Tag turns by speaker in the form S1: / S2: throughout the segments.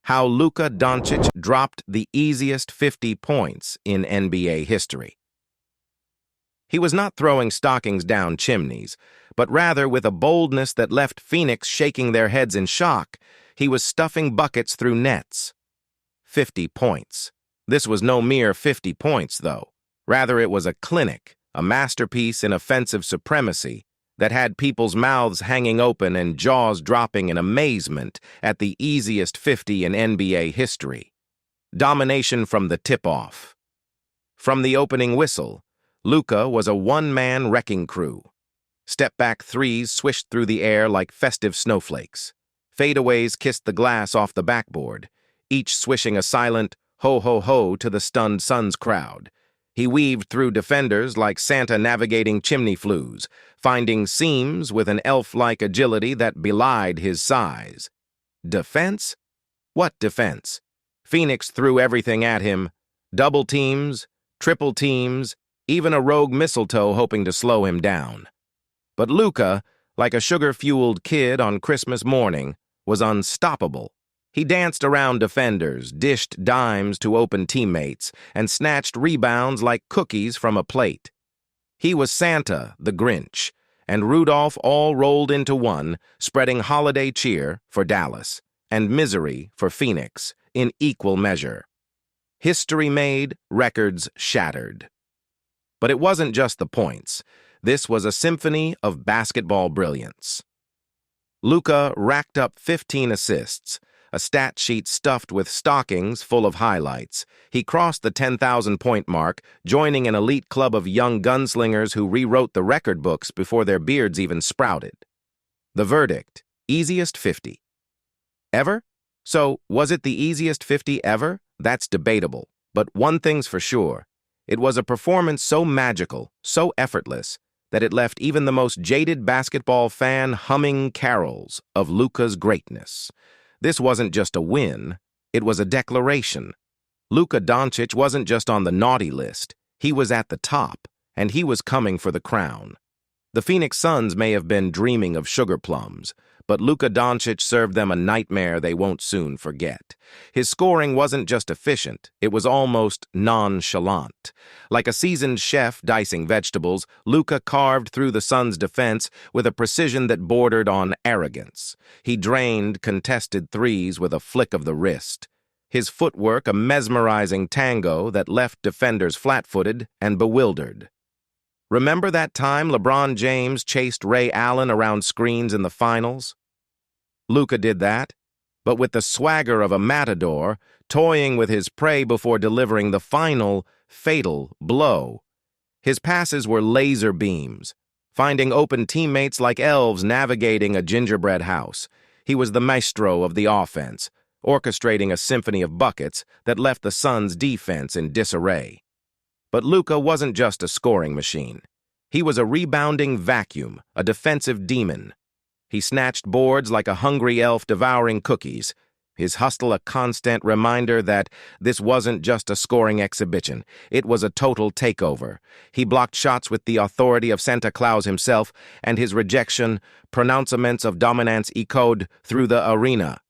S1: how Luka Doncic dropped the easiest 50 points in NBA history. He was not throwing stockings down chimneys, but rather with a boldness that left Phoenix shaking their heads in shock, he was stuffing buckets through nets. 50 points. This was no mere 50 points, though. Rather, it was a clinic, a masterpiece in offensive supremacy that had people's mouths hanging open and jaws dropping in amazement at the easiest 50 in NBA history. Domination from the tip-off. From the opening whistle, Luka was a one-man wrecking crew. Step-back threes swished through the air like festive snowflakes. Fadeaways kissed the glass off the backboard, each swishing a silent ho-ho-ho to the stunned Suns crowd. He weaved through defenders like Santa navigating chimney flues, finding seams with an elf-like agility that belied his size. Defense? What defense? Phoenix threw everything at him. Double teams, triple teams, even a rogue mistletoe hoping to slow him down. But Luka, like a sugar-fueled kid on Christmas morning, was unstoppable. He danced around defenders, dished dimes to open teammates, and snatched rebounds like cookies from a plate. He was Santa, the Grinch, and Rudolph all rolled into one, spreading holiday cheer for Dallas and misery for Phoenix in equal measure. History made, records shattered. But it wasn't just the points. This was a symphony of basketball brilliance. Luka racked up 15 assists, a stat sheet stuffed with stockings full of highlights. He crossed the 10,000-point mark, joining an elite club of young gunslingers who rewrote the record books before their beards even sprouted. The verdict: easiest 50. Ever? So, was it the easiest 50 ever? That's debatable. But one thing's for sure. It was a performance so magical, so effortless, that it left even the most jaded basketball fan humming carols of Luka's greatness. This wasn't just a win, it was a declaration. Luka Doncic wasn't just on the naughty list, he was at the top, and he was coming for the crown. The Phoenix Suns may have been dreaming of sugar plums, but Luka Doncic served them a nightmare they won't soon forget. His scoring wasn't just efficient, it was almost nonchalant. Like a seasoned chef dicing vegetables, Luka carved through the Suns' defense with a precision that bordered on arrogance. He drained contested threes with a flick of the wrist. His footwork a mesmerizing tango that left defenders flat-footed and bewildered. Remember that time LeBron James chased Ray Allen around screens in the finals? Luka did that, but with the swagger of a matador, toying with his prey before delivering the final, fatal blow. His passes were laser beams, finding open teammates like elves navigating a gingerbread house. He was the maestro of the offense, orchestrating a symphony of buckets that left the Suns' defense in disarray. But Luka wasn't just a scoring machine. He was a rebounding vacuum, a defensive demon. He snatched boards like a hungry elf devouring cookies, his hustle a constant reminder that this wasn't just a scoring exhibition, it was a total takeover. He blocked shots with the authority of Santa Claus himself, and his rejection, pronouncements of dominance echoed through the arena.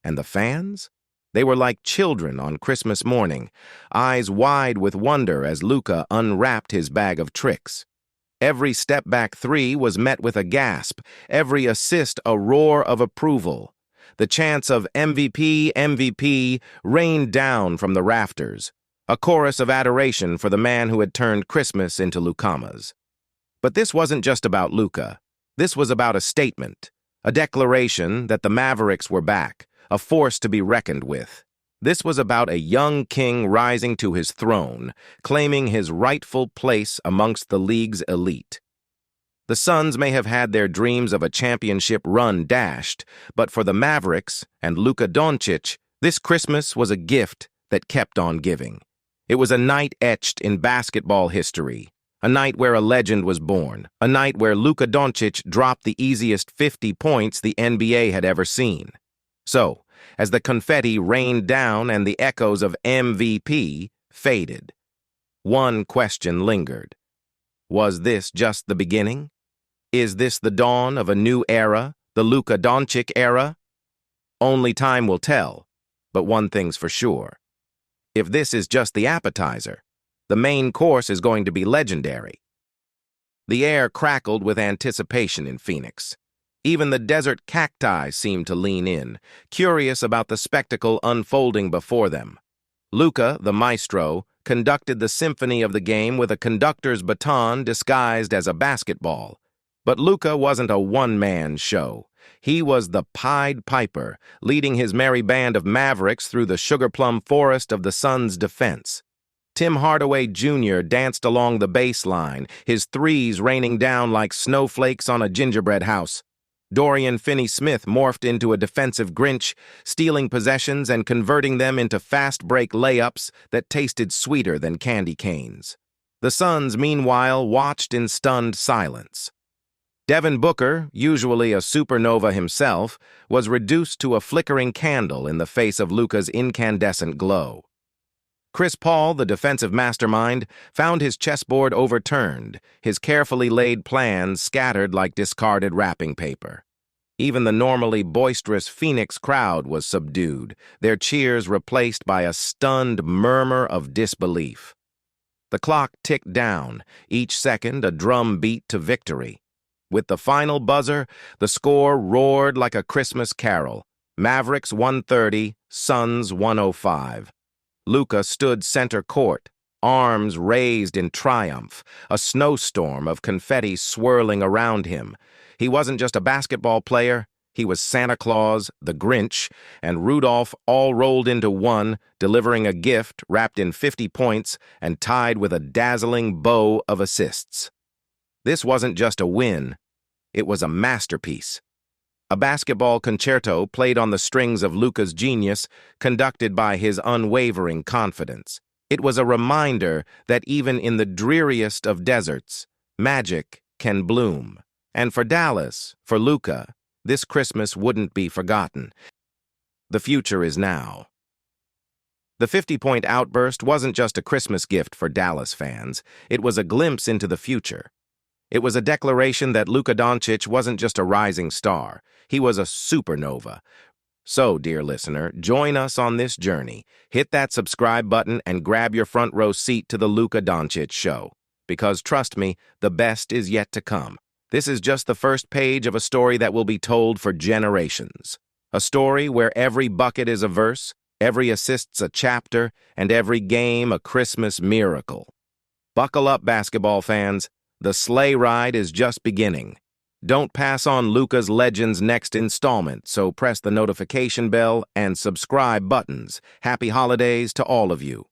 S1: And the fans? They were like children on Christmas morning, eyes wide with wonder as Luka unwrapped his bag of tricks. Every step-back three was met with a gasp, every assist a roar of approval. The chants of MVP, MVP rained down from the rafters, a chorus of adoration for the man who had turned Christmas into Lukamas. But this wasn't just about Luka. This was about a statement, a declaration that the Mavericks were back, a force to be reckoned with. This was about a young king rising to his throne, claiming his rightful place amongst the league's elite. The Suns may have had their dreams of a championship run dashed, but for the Mavericks and Luka Doncic, this Christmas was a gift that kept on giving. It was a night etched in basketball history, a night where a legend was born, a night where Luka Doncic dropped the easiest 50 points the NBA had ever seen. So, as the confetti rained down and the echoes of MVP faded, one question lingered. Was this just the beginning? Is this the dawn of a new era, the Luka Doncic era? Only time will tell. But one thing's for sure. If this is just the appetizer, the main course is going to be legendary. The air crackled with anticipation in Phoenix. Even the desert cacti seemed to lean in, curious about the spectacle unfolding before them. Luka, the maestro, conducted the symphony of the game with a conductor's baton disguised as a basketball. But Luka wasn't a one-man show. He was the Pied Piper, leading his merry band of mavericks through the sugar-plum forest of the Suns' defense. Tim Hardaway Jr. danced along the baseline, his threes raining down like snowflakes on a gingerbread house. Dorian Finney-Smith morphed into a defensive Grinch, stealing possessions and converting them into fast-break layups that tasted sweeter than candy canes. The Suns, meanwhile, watched in stunned silence. Devin Booker, usually a supernova himself, was reduced to a flickering candle in the face of Luka's incandescent glow. Chris Paul, the defensive mastermind, found his chessboard overturned, his carefully laid plans scattered like discarded wrapping paper. Even the normally boisterous Phoenix crowd was subdued, their cheers replaced by a stunned murmur of disbelief. The clock ticked down, each second a drum beat to victory. With the final buzzer, the score roared like a Christmas carol. Mavericks 130, Suns 105. Luka stood center court, arms raised in triumph, a snowstorm of confetti swirling around him. He wasn't just a basketball player, he was Santa Claus, the Grinch, and Rudolph all rolled into one, delivering a gift wrapped in 50 points and tied with a dazzling bow of assists. This wasn't just a win, it was a masterpiece. A basketball concerto played on the strings of Luka's genius, conducted by his unwavering confidence. It was a reminder that even in the dreariest of deserts, magic can bloom. And for Dallas, for Luka, this Christmas wouldn't be forgotten. The future is now. The 50-point outburst wasn't just a Christmas gift for Dallas fans, it was a glimpse into the future. It was a declaration that Luka Doncic wasn't just a rising star, he was a supernova. So, dear listener, join us on this journey. Hit that subscribe button and grab your front row seat to the Luka Doncic show. Because trust me, the best is yet to come. This is just the first page of a story that will be told for generations. A story where every bucket is a verse, every assist's a chapter, and every game a Christmas miracle. Buckle up, basketball fans. The sleigh ride is just beginning. Don't pass on Luka's Legends' next installment, so press the notification bell and subscribe buttons. Happy holidays to all of you.